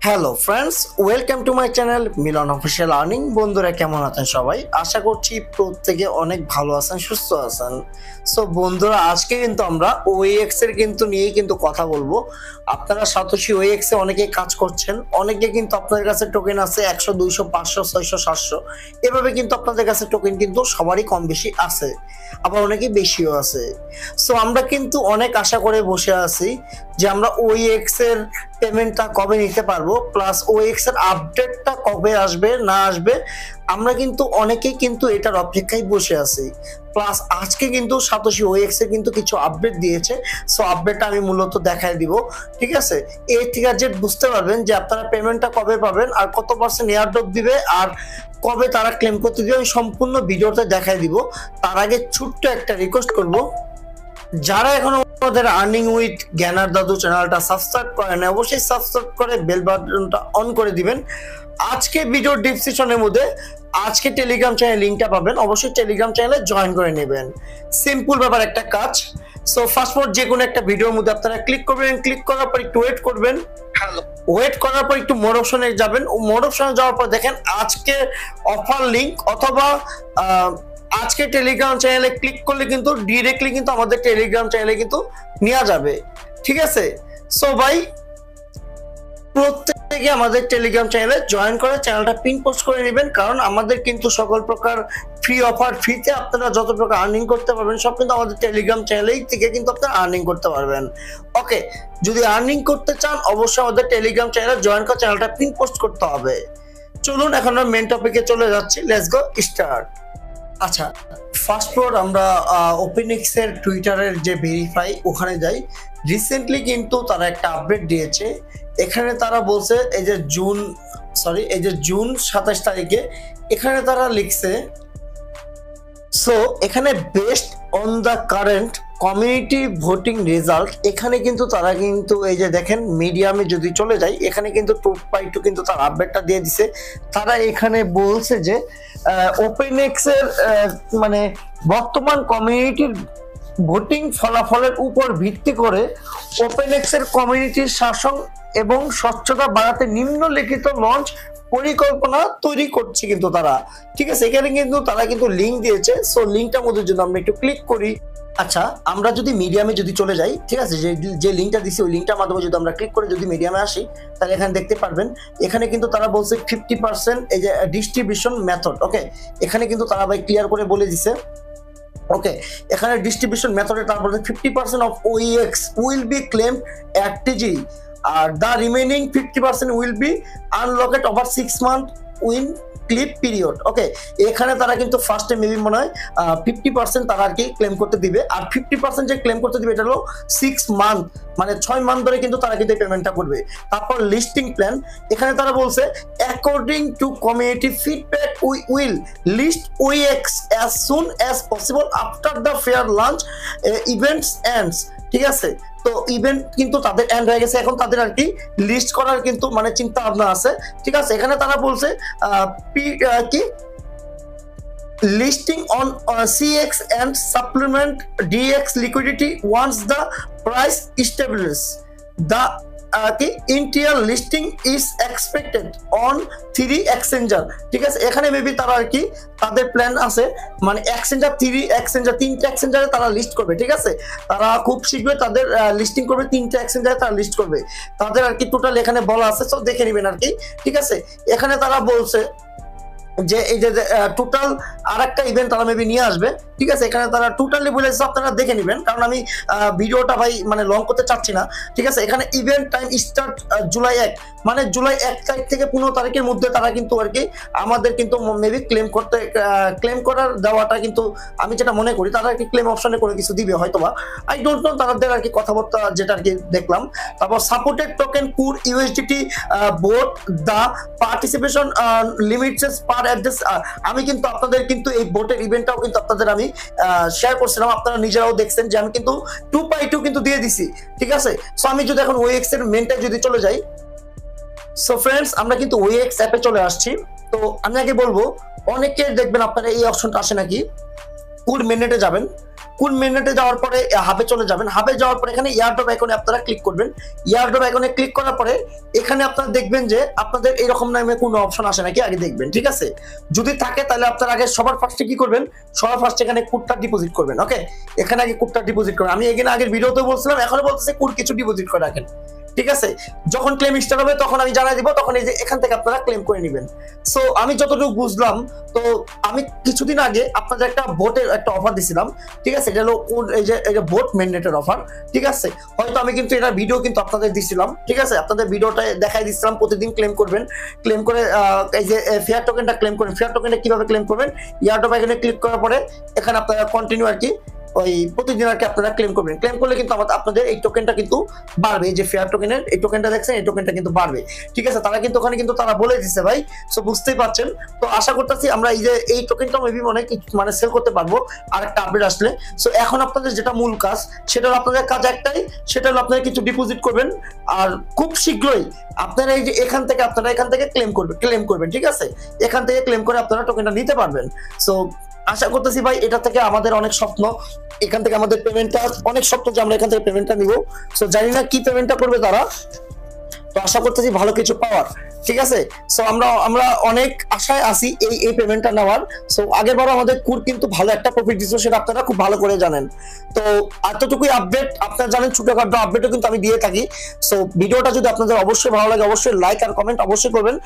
Hello friends, welcome to my channel Milan official earning. বন্ধুরা কেমন আছেন সবাই? আশা করছি প্রত্যেকে অনেক ভালো আছেন, সুস্থ আছেন। সো বন্ধুরা, আজকে কিন্তু আমরা ওএক্স এর নিয়েই কথা বলবো। আপনারা সাতোশি ওএক্স এ অনেকে কাজ করছেন, অনেকে কিন্তু আপনাদের কাছে টোকেন আছে 100, 200, 500, 600, 700, এভাবে কিন্তু আপনাদের কাছে টোকেন কিন্তু সবারই কম বেশি আছে, আবার অনেকে বেশিও আছে। সো আমরা কিন্তু অনেক আশা করে বসে আছি যে আমরা ওএক্স এর পেমেন্টটা কবে নিতে পারবো, প্লাস ওএক্স এর আপডেটটা কবে আসবে না আসবে। আমরা কিন্তু অনেকেই কিন্তু এটার অপেক্ষায় বসে আছি। প্লাস আজকে কিন্তু সাতোশি ওএক্স এর কিছু আপডেট দিয়েছে। সো আপডেটটা আমি মূলত দেখাই দিব, ঠিক আছে? এ থেকে যে বুঝতে পারবেন যে আপনারা পেমেন্টটা কবে পাবেন আর কত পার্সেন্ট এয়ারড্রপ দিবে আর কবে তারা ক্লেম করতে দিবে, আমি সম্পূর্ণ ভিডিওতে দেখাই দিব। তার আগে ছোট্ট একটা রিকোয়েস্ট করব, যারা এখনো আমাদের আর্নিং উইথ জ্ঞানার দাদু চ্যানেলটা সাবস্ক্রাইব করেন, অবশ্যই সাবস্ক্রাইব করে বেল বাটনটা অন করে দিবেন। আজকে ভিডিও ডেসক্রিপশনের মধ্যে আজকে টেলিগ্রাম চ্যানেল লিংকটা পাবেন, অবশ্যই টেলিগ্রাম চ্যানেলে জয়েন করে নেবেন। সিম্পল ব্যাপার, একটা কাজ। সো ফার্স্ট যে কোনো একটা ভিডিওর মধ্যে আপনারা ক্লিক করবেন, ক্লিক করার পর একটু ওয়েট করবেন। ওয়েট করার পর একটু মোর অপশনে যাবেন, মোর অপশনে যাওয়ার পর দেখেন আজকে অফার লিংক অথবা আজকে টেলিগ্রাম চ্যানেলে ক্লিক করলে কিন্তু ডিরেক্টলি কিন্তু আমাদের টেলিগ্রাম চ্যানেলে কিন্তু নেওয়া যাবে, ঠিক আছে? সো ভাই, প্রত্যেকে আমাদের টেলিগ্রাম চ্যানেলে জয়েন করে চ্যানেলটা পিন পোস্ট করে নেবেন, কারণ আমাদের কিন্তু সকল প্রকার ফ্রি অফার, ফ্রিতে আপনারা যত প্রকার আর্নিং করতে পারবেন সব কিন্তু আমাদের টেলিগ্রাম চ্যানেলেই থেকে কিন্তু আপনারা আর্নিং করতে পারবেন। ওকে, যদি আর্নিং করতে চান অবশ্যই আমাদের টেলিগ্রাম চ্যানেলে জয়েন করে চ্যানেলটা পিন পোস্ট করতে হবে। চলুন এখন আমরা মেন টপিকে চলে যাচ্ছি, লেটস গো স্টার্ট। আচ্ছা, ফার্স্ট আমরা ওপেনএক্স এর টুইটারের যে ভেরিফাই ওখানে যাই। রিসেন্টলি কিন্তু তারা একটা আপডেট দিয়েছে। এখানে তারা বলছে এই যে জুন 27 তারিখে এখানে তারা লিখছে, সো এখানে best on the current community voting result, এখানে কিন্তু তারা কিন্তু এই যে দেখেন মিডিয়ামে যদি চলে যায় এখানে কিন্তু 2/2 কিন্তু তার আপডেটটা দিয়ে দিছে। তারা এখানে বলছে যে ওপেনএক্স এর মানে বর্তমান কমিউনিটির ভোটিং ফলাফলের উপর ভিত্তি করে ওপেনএক্স এর কমিউনিটির শাসন এবং স্বচ্ছতা বাড়াতে নিম্নলিখিত লঞ্চ পরিকল্পনা তৈরি করছে কিন্তু তারা, ঠিক আছে? এখানে কিন্তু তারা কিন্তু লিংক দিয়েছে। সো লিংকটার মধ্যে যদি আমরা একটু ক্লিক করি, আচ্ছা আমরা যদি মিডিয়ামে যদি চলে যাই, ঠিক আছে, যে লিংকটা দিছি ওই লিংকটার মাধ্যমে যদি আমরা ক্লিক করে যদি মিডিয়ামে আসি তাহলে এখানে দেখতে পারবেন এখানে কিন্তু তারা বলছে 50% এই যে ডিস্ট্রিবিউশন মেথড। ওকে, এখানে কিন্তু তারা ভাই ক্লিয়ার করে বলে দিছে। ওকে, এখানে ডিস্ট্রিবিউশন মেথডে তারা বলছে 50% of OX will be claimed at TG আর the remaining 50% will be unlocked over 6 month win clip period. Okay, এখানে তারা কিন্তু ফার্স্টে মেবি মনে হয় 50% তারা আর কি ক্লেম করতে দিবে, আর 50% যে ক্লেম করতে দিবে এটা হলো 6 মান্থ, মানে 6 মান্থ ধরে কিন্তু তারা কিন্তু পেমেন্টটা করবে। তারপর লিস্টিং প্ল্যান, এখানে তারা বলছে according to community feedback we will list OX as soon as possible after the fair launch events ends, ঠিক আছে? তো ইভেন্ট কিন্তু তাদের এন্ড হয়ে গেছে, এখন তাদের আর কি লিস্ট করার কিন্তু মানে চিন্তা ভাবনা আছে, ঠিক আছে? এখানে তারা বলছে কি listing on CX and supplement DX liquidity once the price establishes. The initial listing is expected on 3 exchanger, ঠিক আছে? এখানে মেবি তারা আর কি তাদের প্ল্যান আছে, মানে এক্সচেঞ্জার 3 এক্সচেঞ্জার 3টা এক্সচেঞ্জারে তারা লিস্ট করবে, ঠিক আছে? তারা খুব শীঘ্রই তাদের লিস্টিং করবে, 3টা এক্সচেঞ্জারে তারা লিস্ট করবে। তাদের আর কি টোটাল এখানে বলা আছে, তো দেখে নেবেন আর কি, ঠিক আছে? এখানে তারা বলছে যে এই যে টোটাল আরেকটা ইভেন্ট তারা মেবি নিয়ে আসবে, ঠিক আছে? এখানে তারা টোটালি বলেছে, আপনারা দেখে নেবেন, কারণ আমি ভিডিওটা ভাই মানে লং করতে চাচ্ছি না, ঠিক আছে? এখানে ইভেন্ট টাইম স্টার্ট জুলাই 1, মানে জুলাই 1 তারিখ থেকে 15 তারিখের মধ্যে তারা কিন্তু আর কি আমাদের কিন্তু মেবি ক্লেম করার দেওয়াটা কিন্তু আমি যেটা মনে করি তারা আর কি ক্লেম অপশনে করে কিছু দিবে হয়তোবা, আই ডোন্ট নো, তাদের আর কি কথাবার্তা যেটা আর কি দেখলাম। তারপর সাপোর্টেড টোকেন পুর USDT boat the participation limits per address. আমি কিন্তু আপনাদের কিন্তু এই বোটের ইভেন্টটাও কিন্তু আপনাদের আমি শেয়ার করছিলাম, আপনারা নিজেরাও দেখছেন যে আমি কিন্তু 2/2 কিন্তু দিয়ে দিছি, ঠিক আছে? সো আমি যদি এখন ওএক্স এর মেনটা যদি চলে যাই, সো ফ্রেন্ডস আমরা কিন্তু ওএক্স অ্যাপে চলে আসছি। তো আমি আগে বলবো, অনেকের দেখবেন আপনারা এই অপশনটা আসে নাকি, পুর মেনেটে যাবেন, কোন মিনিটে যাওয়ার পরে হাবে চলে যাবেন। হাবে যাওয়ার পরে এখানে এয়ারড্রপ আইকনে আপনারা ক্লিক করবেন। এয়ারড্রপ আইকনে ক্লিক করার পরে এখানে আপনারা দেখবেন যে আপনাদের এরকম নামে কোনো অপশন আসে নাকি আগে দেখবেন, ঠিক আছে? যদি থাকে তাহলে আপনারা আগে সবার ফার্স্টে কি করবেন, সবার ফার্স্টে এখানে কোডটা ডিপোজিট করবেন। ওকে, এখানে আগে কোডটা ডিপোজিট করবেন। আমি এখানে আগের ভিডিওতে বলছিলাম, এখনো বলতেছে কোড কিছু ডিপোজিট করে রাখেন, ঠিক আছে? যখন ক্লেম স্টার্ট হবে তখন আমি জানাই দিব, তখন এই যে এখান থেকে আপনারা ক্লেম করে নেবেন। সো আমি যতটুকু বুঝলাম, তো আমি কিছুদিন আগে আপনাদের একটা ভোটের একটা অফার দিছিলাম, ঠিক আছে? এটা হলো এই যে ভোট মেন্ডেটের অফার, ঠিক আছে? হয়তো আমি কিন্তু এটা ভিডিও কিন্তু আপনাদের দিছিলাম, ঠিক আছে? আপনাদের ভিডিওটা দেখাই দিছিলাম, প্রতিদিন ক্লেম করবেন, ক্লেম করে এই যে ফেয়ার টোকেনটা ক্লেম করবেন। ফেয়ার টোকেনটা কিভাবে ক্লেম করবেন, এয়ারড্রপ এখানে ক্লিক করার পরে এখানে আপনারা কন্টিনিউ আর কি ওই প্রতিদিন আর কি আপনারা ক্লেম করবেন। ক্লেম করলে কিন্তু আপনাদের এই টোকেনটা কিন্তু বাড়বে, এই যে ফেয়ার টোকেনের এই টোকেনটা দেখছেন, এই টোকেনটা কিন্তু বাড়বে, ঠিক আছে? তারা কিন্তু ওখানে কিন্তু তারা বলে দিচ্ছে ভাই। সো বুঝতেই পারছেন। তো আশা করতেছি আমরা এই যে এই টোকেনটা মেবি মানে সেল করতে পারবো আর একটা আপডেট আসলে। সো এখন আপনাদের যেটা মূল কাজ, সেটা হলো আপনাদের কাজ একটাই, সেটা হলো আপনারা কিছু ডিপোজিট করবেন আর খুব শীঘ্রই আপনারা এই যে এখান থেকে ক্লেম করবেন, ঠিক আছে? এখান থেকে ক্লেম করে আপনারা টোকেনটা নিতে পারবেন। সো আশা করতেছি ভাই এটা থেকে আমাদের অনেক স্বপ্ন, এখান থেকে আমাদের পেমেন্টটা অনেক স্বপ্ন যে আমরা এখান থেকে পেমেন্টটা নিব। সো জানি না কি পেমেন্টটা করবে তারা, তো আশা করতেছি ভালো কিছু পাওয়ার, ঠিক আছে? সো আমরা অনেক আশায় আছি এই পেমেন্টটা নেওয়ার। সো আগেরবারও আমাদের কুর কিন্তু ভালো একটা প্রফিট দিছিল, সেটা আপনারা খুব ভালো করে জানেন। তো এতটুকুই আপডেট, আপনারা জানেন ছোটখাটো আপডেটও কিন্তু আমি দিয়ে থাকি। সো ভিডিওটা যদি আপনাদের অবশ্যই ভালো লাগে, অবশ্যই লাইক আর কমেন্ট অবশ্যই করবেন।